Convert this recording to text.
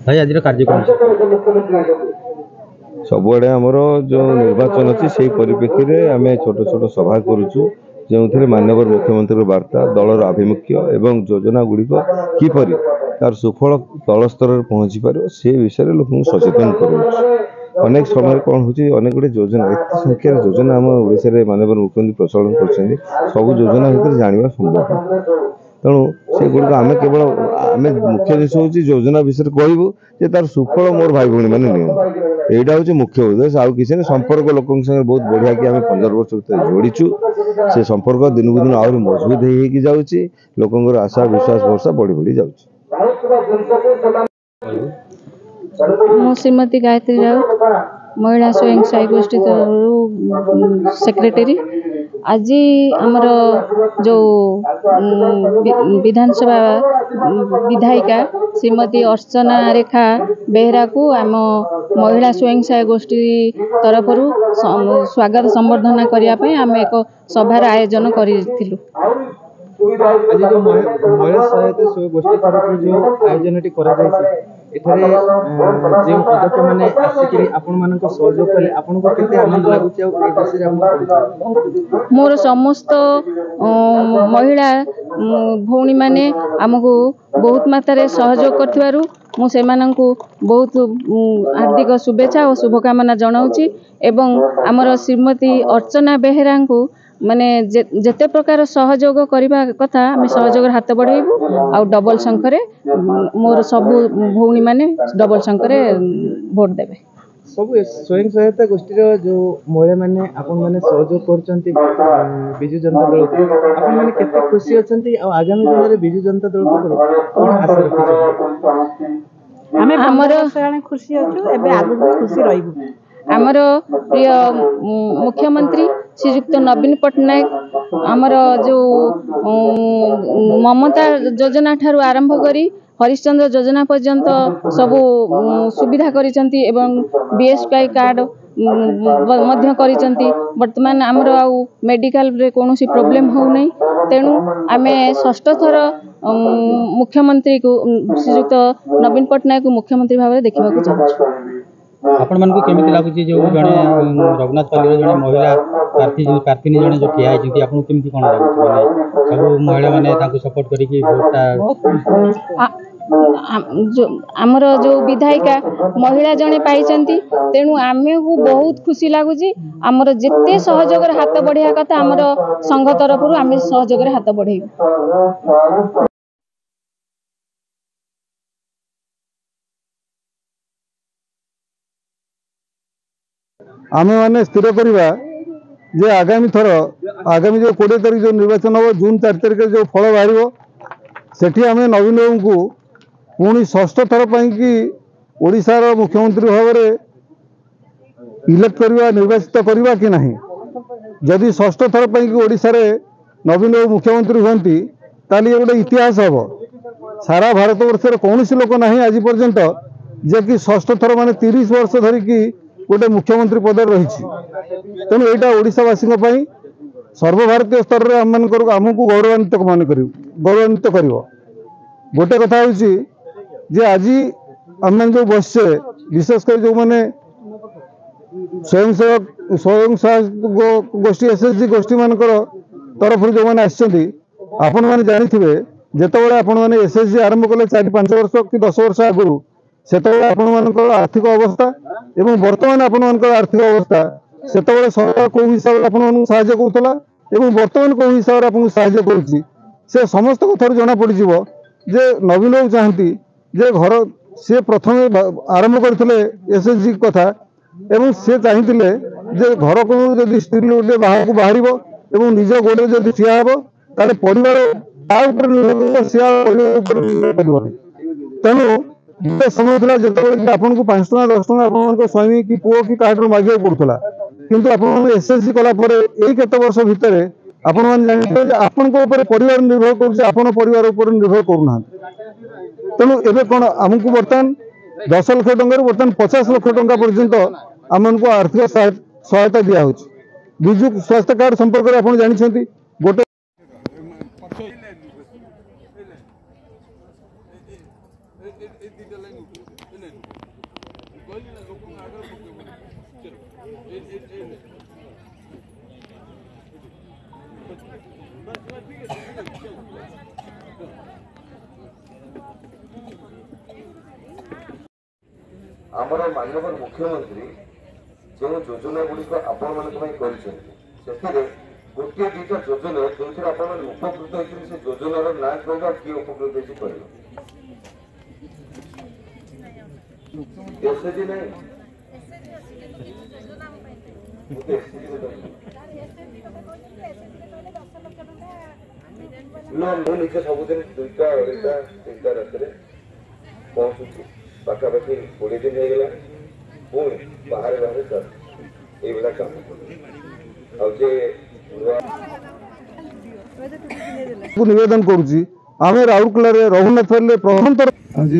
भाई आज कार्यक्रम सबुआड़े आमर जो निर्वाचन अच्छी से परिप्रेक्षी में आम छोट छोट सभा करुचु जो माननीय मुख्यमंत्री वार्ता दलर आभिमुख्य एवं योजना गुड़िक किपर तार सुफल तल स्तर में पहुँची पार से विषय लोक सचेतन कर अनेक समय कौन हो अनेक गुड़े योजना एत संख्यार योजना आम ओडिशा रे माननीय मुख्यमंत्री प्रचलन कर सब योजना भितर जानवा संभव तेणु से गुड़िक आम केवल आम मुख्य जिस हूँ योजना विषय कहूँ जे तार सुफल मोर भाई भाई मैंने यहाँ हूँ मुख्य उद्देश्य आउ किसी संपर्क लोक बहुत बढ़िया कि आम 15 वर्ष भर जोड़ीचु से संपर्क दिन को दिन आहरी मजबूत हो जाऊँगी लोकंर आशा विश्वास भरसा बढ़ी बढ़ी जाऊँगी। श्रीमती गायत्री राउत महिला स्वयं सहायक गोष्ठी सेक्रेटरी आज आमर जो विधानसभा विधायिका श्रीमती अर्चना रेखा बेहरा को आम महिला स्वयं सहायक गोष्ठी तरफ स्वागत संबर्धना करने आम एक सभार आयोजन करूँ। आज जो महिला सहायता गोष्ठी तरफ जो आयोजन जो अध्यक्ष मैंने आसिक आपण सहयोग कले आपन को केते आनंद लागुच मोर समस्त महिला भौणी माने आमको बहुत मात्रा सहयोग कर मुझे बहुत हार्दिक शुभेच्छा और शुभकामना जनाऊँगी एवं आमर श्रीमती अर्चना बेहरा को माने जेते प्रकार सहयोग करने कथा आम सहयोग हाथ बढ़ेबू आ डबल संख्या मोर सब भौणी माने डबल संख्या भोट देवे। सब स्वयं सहायता गोष्ठी जो महिला मैंने आपण मैंने सहयोग करछंती बिजु जनता दल को आपण मैंने केते खुशी अछंती आ आगामी दिन में बिजु जनता दल को कोन आशा रखिछ हमें हमर खुशी अछु एबे आगु खुशी रहिबू। आमर प्रिय मुख्यमंत्री श्रीयुक्त नवीन पट्टनायक आमर जो ममता योजना ठारू आरंभ करी हरिश्चंद्र योजना पर्यंत सबू सुविधा करिसंती एवं बीएसपी कार्ड मध्य करिसंती। वर्तमान आमर आउ मेडिकल रे कोनोसी प्रॉब्लम हो नै तेणु आमे षष्ठ थर मुख्यमंत्री को श्रीयुक्त नवीन पट्टनायक को मुख्यमंत्री भाव देखा चाहूँ। आपण मन को केमिति लागुची जो जने रघुनाथ पाली जने महिला प्रार्थी जने जो ठिया आइछंती आपण केमिति कोन लागुची माने सब महिला माने ताको सपोर्ट करी कि वोटटा आमर जो विधायिका महिला जने पाइछंती तेणु आमे को बहुत खुशी लागुची आमर जेते सहयोग हाथ बढ़िया कथा आमर संघ तरफ आमे सहयोग हाथ बढ़ेबू। आमे माने स्थिर करिबा जे आगामी थर आगामी जो 20 तारीख जो निर्वाचन हो जून 4 तारीख जो फल बाहर सेठी आमे नवीन बाबू को पुणी षष्ठ थर कि ओडिशार मुख्यमंत्री भाव में इलेक्ट करवा निर्वाचित करवा कि नहीं जदि षष्ठ थर कि ओडिशा रे नवीन बाबू मुख्यमंत्री हुंती ताली गोटे इतिहास हम सारा भारत वर्ष कौन लोक ना आज पर्यंत जे कि षष्ठ थर माने 30 वर्ष धरिकी गोटे मुख्यमंत्री पद रही तेणु यहाँ ओडिशावासी सर्वभारतीय स्तर में आमको गौरवान्वित गौरवान्वित कर गोटे कथा जे आज आम जो बसचे विशेषकर जो मैंने स्वयं सहायक गोष्ठी एसएचजी गोष्ठी मान तरफ जो मैंने आपण मैंने जानी जितेबाला आपण मैंने एसएचजी आरंभ कले 4-5 वर्ष कि 10 वर्ष आगु से आपण आर्थिक अवस्था एवं बर्तमान आपण आर्थिक अवस्था से सरकार कौ हिसाब से आपण करुला एवं बर्तमान कौ हिसाब से साहाय्य करुच्ची से समस्त कथार जना पड़ जे नवीन बाबू चाहती जे घर सी प्रथम आरंभ करते एसएचजी कथा एवं सी चाहते जे घर को जब स्त्री लोक बाहर को बाहर एवं निज गोड़े जब ठिया हे ताले परिवार तेणु गोटे समय था जो आपन को 5 टका 10 टका आप स्वामी कि पुओ कि कार्ड मांगे पड़ूला किंतु आप एसएचजी कलापर यही केते वर्ष भितर आपण मैंने जानते आपण परिवार निर्भर कर परिवार निर्भर करूना तेणु एवं कौन आमको बर्तमान 10 लाख टकर बर्तमान 50 लाख टका पर्यंत आमको आर्थिक सहायता दिया विजु स्वास्थ्य कार्ड संपर्क में आप जानते गोटे आमर माननीय मुख्यमंत्री जो योजना गुड़िक आपण गोटे दुईटा योजना जो उपकृत होती से योजनार ना कहवा किए उपकृत होती एसएचजी नहीं मुझे सबुदिन दुईटा अढ़ईटा तीनटा रात पहुँचुची पाखापाखि 20 दिन हो गला पुणी बाहर बाहर सर ये काम निवेदन करुच्ची आम राउरकेला रघुनाथ प्रथम थर आज